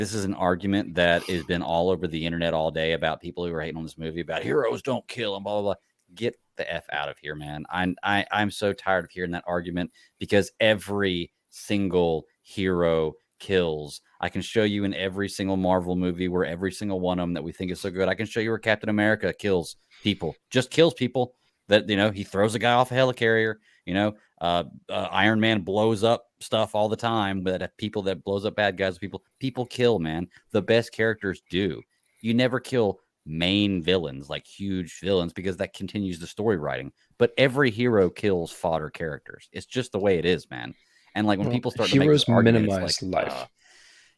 This is an argument that has been all over the internet all day about people who are hating on this movie about heroes don't kill and blah blah blah. Get the F out of here, man. I'm so tired of hearing that argument because every single hero kills. I can show you in every single Marvel movie where every single one of them that we think is so good. I can show you where Captain America kills people, just kills people. That he throws a guy off a helicarrier. Iron Man blows up stuff all the time, but people that blows up bad guys, people kill, man. The best characters do. You never kill main villains, like huge villains, because that continues the story writing. But every hero kills fodder characters. It's just the way it is, man. And like when people start to make this argument, minimize life.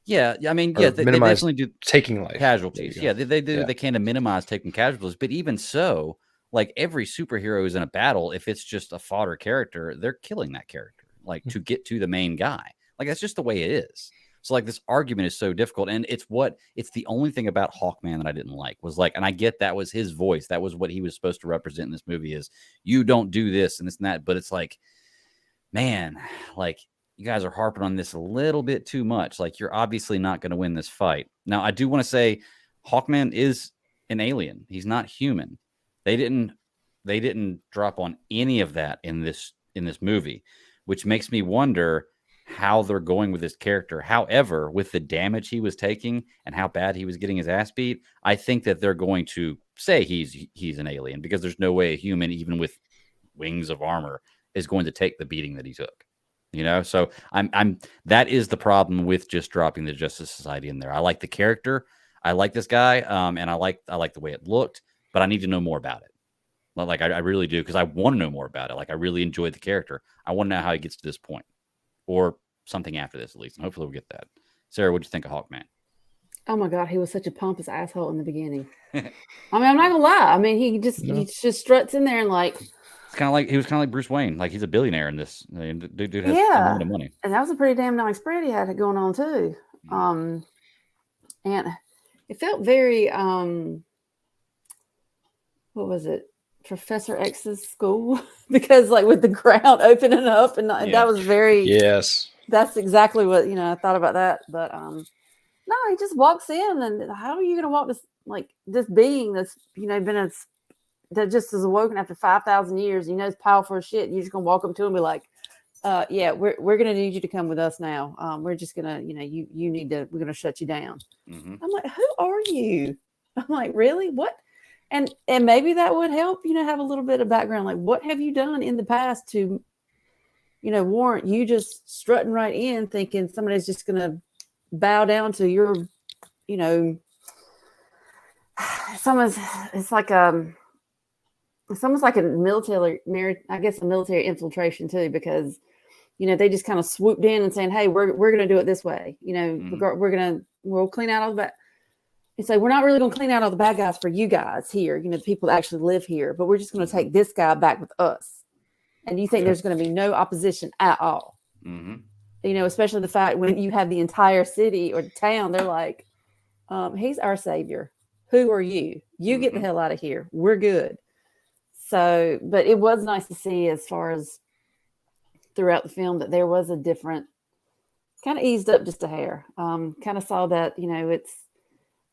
I mean, they definitely do taking life casualties. Yeah, they do. Yeah. They can to minimize taking casualties, but even so, like every superhero is in a battle. If it's just a fodder character, they're killing that character, like to get to the main guy. Like that's just the way it is. So like this argument is so difficult, and it's the only thing about Hawkman that I didn't like was like, and I get that was his voice, that was what he was supposed to represent in this movie is you don't do this and this and that, but it's like, man, like you guys are harping on this a little bit too much. Like you're obviously not going to win this fight. Now I do want to say, Hawkman is an alien. He's not human. They didn't drop on any of that in this movie, which makes me wonder how they're going with this character. However, with the damage he was taking and how bad he was getting his ass beat, I think that they're going to say he's an alien because there's no way a human, even with wings of armor, is going to take the beating that he took. So I'm that is the problem with just dropping the Justice Society in there. I like the character, I like this guy, and I like the way it looked, but I need to know more about it. Like I really do, because I want to know more about it. Like I really enjoyed the character. I want to know how he gets to this point, or something after this at least. And hopefully we'll get that. Sarah, what'd you think of Hawkman? Oh my God, he was such a pompous asshole in the beginning. I mean, I'm not gonna lie. I mean, he just struts in there and like. It's kind of like he was kind of like Bruce Wayne. Like he's a billionaire in this. Dude has a lot of money. And that was a pretty damn nice spread he had going on too. And it felt very what was it? Professor X's school, because like with the ground opening up and that was very that's exactly what I thought about that. But no, he just walks in, and how are you gonna walk this being that's been that just is awoken after 5,000 years, it's powerful as shit, and you're just gonna walk up to him and be like, we're gonna need you to come with us now. We're just gonna you need to, we're gonna shut you down. I'm like, who are you? I'm like, really? What? And maybe that would help, have a little bit of background. Like, what have you done in the past to, warrant you just strutting right in thinking somebody's just going to bow down to your, it's almost like a military, I guess a military infiltration too, because, they just kind of swooped in and saying, hey, we're going to do it this way. We'll clean out all that. It's like, we're not really going to clean out all the bad guys for you guys here, the people that actually live here, but we're just going to take this guy back with us. And you think there's going to be no opposition at all. Especially the fact when you have the entire city or town, they're like, he's our savior. Who are you? You get the hell out of here. We're good. So, but it was nice to see, as far as throughout the film, that there was a different, kind of eased up just a hair. Kind of saw that, it's,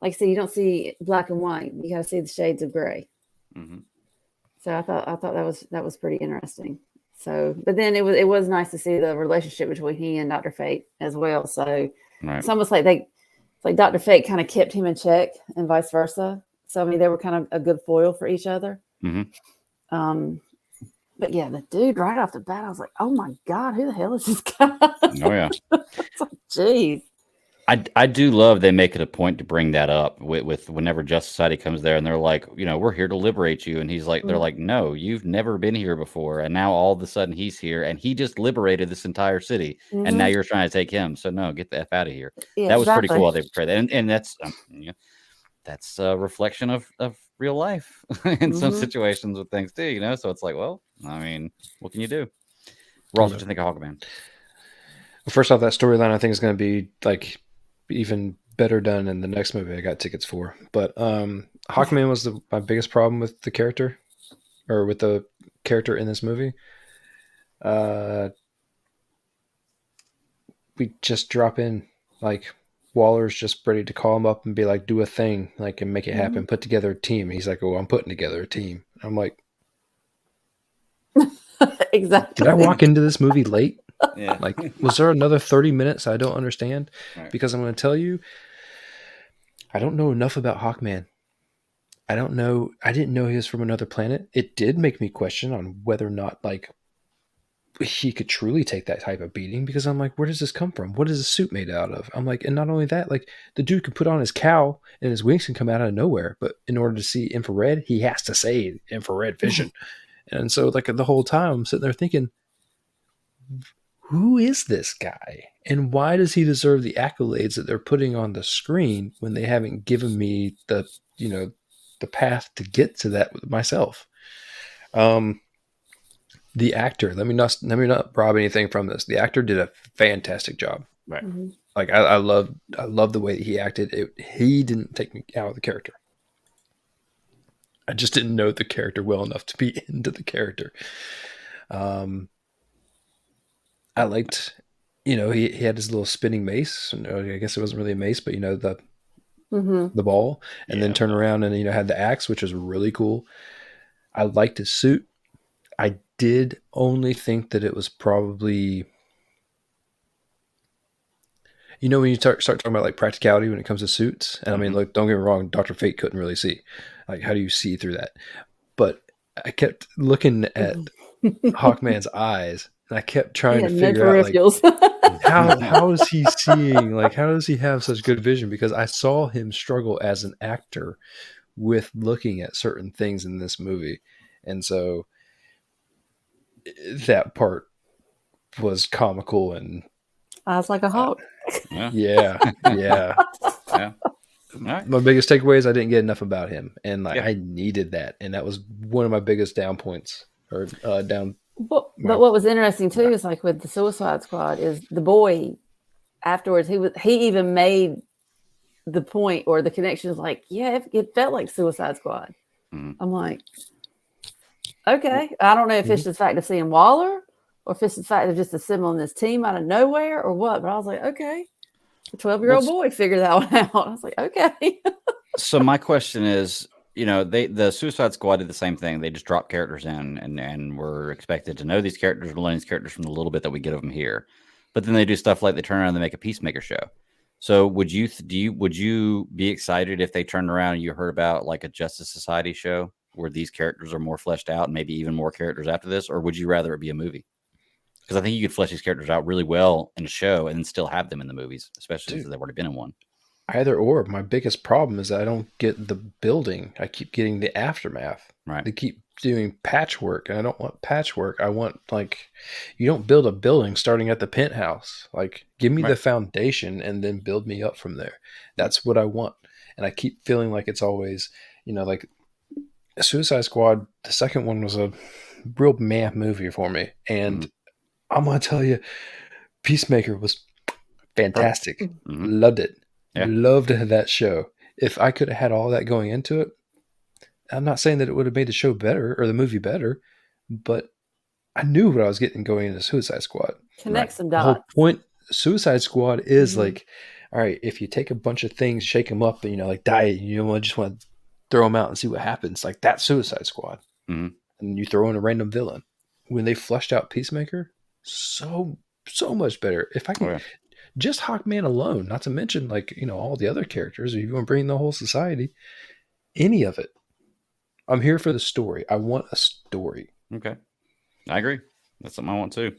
like I said, you don't see black and white. You got to see the shades of gray. So I thought that was pretty interesting. So, but then it was nice to see the relationship between he and Dr. Fate as well. So It's almost like Dr. Fate kind of kept him in check and vice versa. So I mean, they were kind of a good foil for each other. But yeah, the dude right off the bat, I was like, oh my God, who the hell is this guy? Oh yeah. It's like, geez. I do love they make it a point to bring that up with whenever Justice Society comes there, and they're like, we're here to liberate you, and he's like, they're like, no, you've never been here before, and now all of a sudden he's here, and he just liberated this entire city, and now you're trying to take him. So no, get the F out of here. Yeah, that was pretty cool how they portrayed that, and that's that's a reflection of real life in some situations with things too, So it's like, well, I mean, what can you do? Ross, what do you think of Hawkman? Well, first off, that storyline I think is going to be like even better done in the next movie I got tickets for. But Hawkman was my biggest problem with the character, or with the character in this movie. We just drop in like Waller's just ready to call him up and be like, do a thing, like, and make it happen, put together a team. He's like, oh, I'm putting together a team. I'm like, Exactly. did I walk into this movie late? Yeah. Like, was there another 30 minutes I don't understand? Right. Because I'm going to tell you, I don't know enough about Hawkman. I don't know. I didn't know he was from another planet. It did make me question on whether or not, like, he could truly take that type of beating, because I'm like, where does this come from? What is this suit made out of? I'm like, and not only that, like, the dude can put on his cowl and his wings can come out of nowhere, but in order to see infrared, he has to say infrared vision. And so, like, the whole time I'm sitting there thinking, who is this guy? And why does he deserve the accolades that they're putting on the screen when they haven't given me the, the path to get to that myself? The actor, let me not rob anything from this. The actor did a fantastic job. Right. Mm-hmm. Like, I love the way that he acted. He didn't take me out of the character. I just didn't know the character well enough to be into the character. I liked, he had his little spinning mace. I guess it wasn't really a mace, but the ball, and then turn around and had the axe, which was really cool. I liked his suit. I did only think that it was probably, when you start talking about, like, practicality when it comes to suits, and I mean, look, don't get me wrong, Dr. Fate couldn't really see. Like, how do you see through that? But I kept looking at Hawkman's eyes, and I kept trying to figure out, like, how is he seeing? Like, how does he have such good vision? Because I saw him struggle as an actor with looking at certain things in this movie. And so that part was comical, and eyes like a hawk. Yeah. Right. My biggest takeaway is I didn't get enough about him, and I needed that, and that was one of my biggest down points, or down. But what was interesting too is, like, with the Suicide Squad, is the boy afterwards, he even made the point or the connection, is like, yeah, it felt like Suicide Squad. I'm like, okay, I don't know if it's just the fact of seeing Waller, or if it's the fact of just assembling this team out of nowhere, or what. But I was like, okay, the 12-year-old boy figured that one out. I was like, okay. So my question is, the Suicide Squad did the same thing. They just dropped characters in, and we're expected to know these characters, learn these characters from the little bit that we get of them here. But then they do stuff like they turn around and they make a Peacemaker show. So would you be excited if they turned around and you heard about, like, a Justice Society show where these characters are more fleshed out, and maybe even more characters after this? Or would you rather it be a movie? Because I think you could flesh these characters out really well in a show and then still have them in the movies, especially since they've already been in one. Either or. My biggest problem is I don't get the building. I keep getting the aftermath. Right. They keep doing patchwork, and I don't want patchwork. I want, like, you don't build a building starting at the penthouse. Like, give me the foundation and then build me up from there. That's what I want. And I keep feeling like it's always, like, Suicide Squad, the second one was a real meh movie for me. And I'm going to tell you, Peacemaker was fantastic. Loved it. Yeah. Loved that show. If I could have had all that going into it, I'm not saying that it would have made the show better or the movie better, but I knew what I was getting going into Suicide Squad. Connect some dots. The whole point, Suicide Squad is like, all right, if you take a bunch of things, shake them up, and, like, diet, just want to throw them out and see what happens. Like, that's Suicide Squad. And you throw in a random villain. When they fleshed out Peacemaker, so much better. If I can just Hawkman alone, not to mention, like, all the other characters, if you want to bring the whole society, any of it, I'm here for the story. I want a story. Okay, I agree. That's something I want too.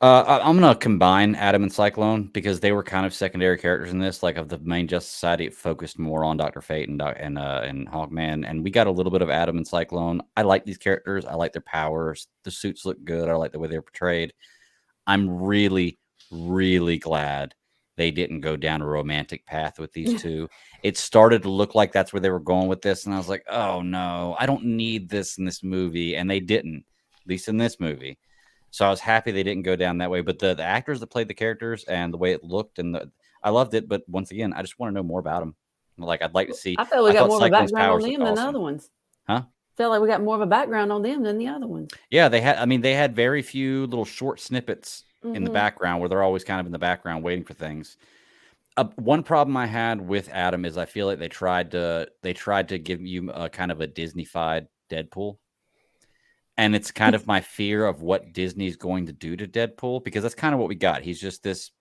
I'm gonna combine Adam and Cyclone because they were kind of secondary characters in this. Like, of the main Justice Society, it focused more on Dr. Fate and Hawkman, and we got a little bit of Adam and Cyclone. I like these characters. I like their powers. The suits look good. I like the way they're portrayed. I'm really, really glad they didn't go down a romantic path with these two. It started to look like that's where they were going with this, and I was like, oh no, I don't need this in this movie, and they didn't, at least in this movie. So I was happy they didn't go down that way. But the actors that played the characters and the way it looked, I loved it. But once again, I just want to know more about them. Like, I'd like to see. I felt we got more of a background on them than the other ones. Huh? Felt like we got more of a background on them than the other ones. Yeah, they had very few little short snippets in the background where they're always kind of in the background waiting for things. one problem I had with Adam is I feel like they tried to give you a kind of a Disney-fied Deadpool. And it's kind of my fear of what Disney's going to do to Deadpool, because that's kind of what we got. He's just this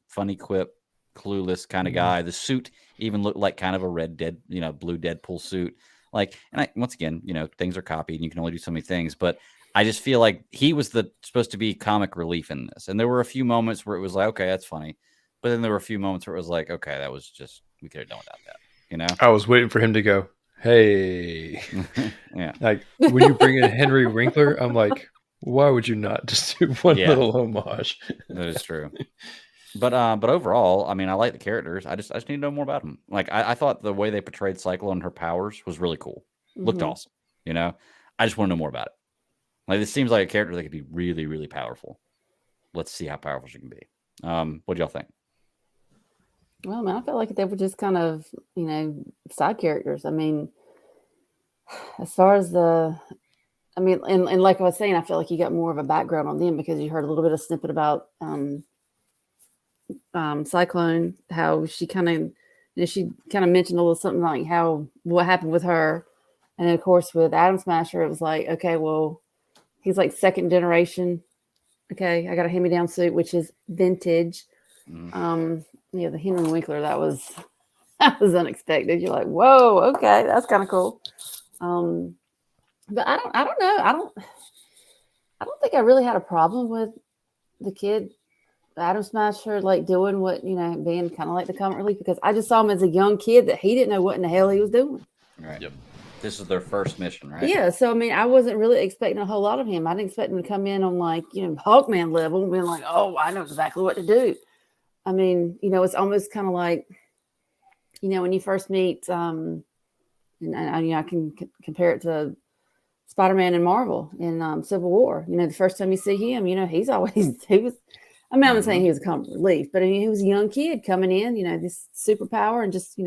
funny quip, clueless kind of guy. The suit even looked like kind of a blue Deadpool suit. Like, and once again, things are copied and you can only do so many things, but I just feel like he was supposed to be comic relief in this. And there were a few moments where it was like, okay, that's funny. But then there were a few moments where it was like, okay, that was just, we could have done without that, I was waiting for him to go, hey. Yeah. Like, when you bring in Henry Winkler, I'm like, why would you not just do one little homage? That is true. But overall, I mean, I like the characters. I just need to know more about them. Like, I thought the way they portrayed Cyclone and her powers was really cool. Looked awesome. I just want to know more about it. Like, this seems like a character that could be really, really powerful. Let's see how powerful she can be. What do y'all think? Well, man, I felt like they were just kind of, side characters. I mean, as far as and like I was saying, I feel like you got more of a background on them because you heard a little bit of snippet about Cyclone, how she kind of mentioned a little something like what happened with her. And then, of course, with Atom Smasher, it was like, okay, well, he's like second generation. Okay, I got a hand-me-down suit, which is vintage. The Henry Winkler, that was unexpected. You're like, whoa, okay, that's kind of cool. But I don't know. I don't think I really had a problem with the kid, Atom Smasher, like doing what, being kind of like the comic relief, because I just saw him as a young kid that he didn't know what in the hell he was doing. Right. Yep. This is their first mission, right? Yeah. So, I mean, I wasn't really expecting a whole lot of him. I didn't expect him to come in on like, Hawkman level and being like, oh, I know exactly what to do. I mean, it's almost kind of like, when you first meet, and I can compare it to Spider-Man and Marvel in Civil War. The first time you see him, he's always, I'm not saying he was a comic relief, but he was a young kid coming in, this superpower and just,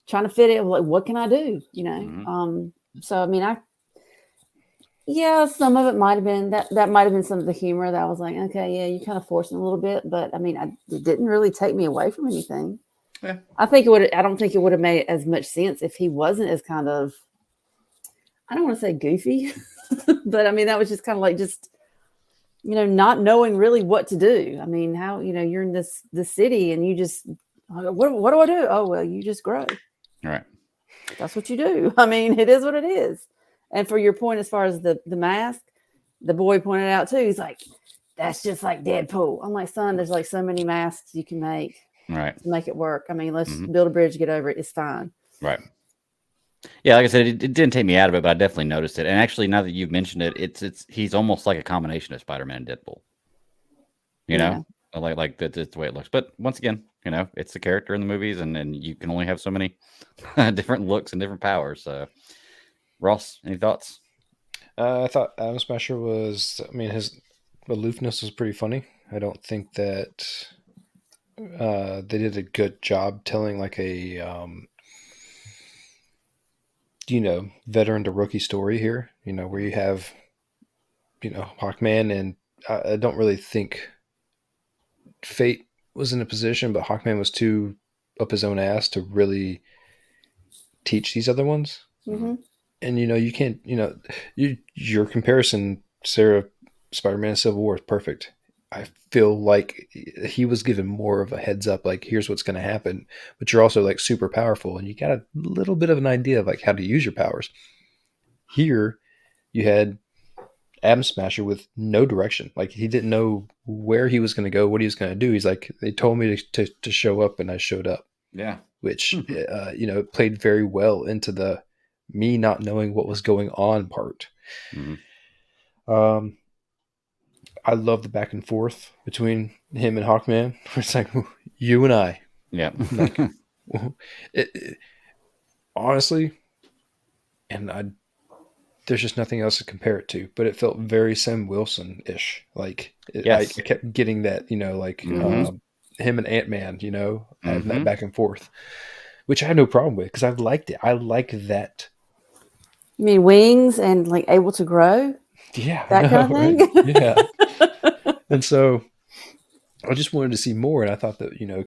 trying to fit in. Like, what can I do? So, I mean, some of it might have been that might have been some of the humor that I was like, okay, yeah, you're kind of forcing a little bit, but I mean, it didn't really take me away from anything. Yeah. I don't think it would have made as much sense if he wasn't as kind of, I don't want to say goofy, but I mean, that was just kind of like not knowing really what to do. I mean, how, you're in this city and you just, what do I do? Oh, well, you just grow. All right. That's what you do. I mean, it is what it is. And for your point, as far as the mask, the boy pointed out too, he's like, that's just like Deadpool. I'm like, son, there's like so many masks you can make to make it work. I mean, let's build a bridge, get over it. It's fine. Right. Yeah, like I said, it didn't take me out of it, but I definitely noticed it. And actually, now that you've mentioned it, he's almost like a combination of Spider-Man and Deadpool. Like that's the way it looks. But once again, it's the character in the movies, and you can only have so many different looks and different powers. So, Ross, any thoughts? I thought Atom Smasher was, his aloofness was pretty funny. I don't think that they did a good job telling like a veteran to rookie story here, where you have, Hawkman, and I don't really think Fate was in a position, but Hawkman was too up his own ass to really teach these other ones. Mm-hmm. And, you can't, your comparison, Sarah, Spider-Man and Civil War is perfect. I feel like he was given more of a heads up, like, here's what's going to happen, but you're also like super powerful and you got a little bit of an idea of like how to use your powers. Here you had Atom Smasher with no direction. Like, he didn't know where he was going to go, what he was going to do. He's like, they told me to show up and I showed up. Yeah. Which, played very well into the me not knowing what was going on part. Mm-hmm. I love the back and forth between him and Hawkman. It's like, you and I. Yeah. Like, honestly, and there's just nothing else to compare it to, but it felt very Sam Wilson-ish. Like, yes. I kept getting that, him and Ant-Man, having that back and forth, which I had no problem with because I liked it. I like that. You mean wings and like able to grow? Yeah. That kind of thing? Right? Yeah. And so I just wanted to see more. And I thought that,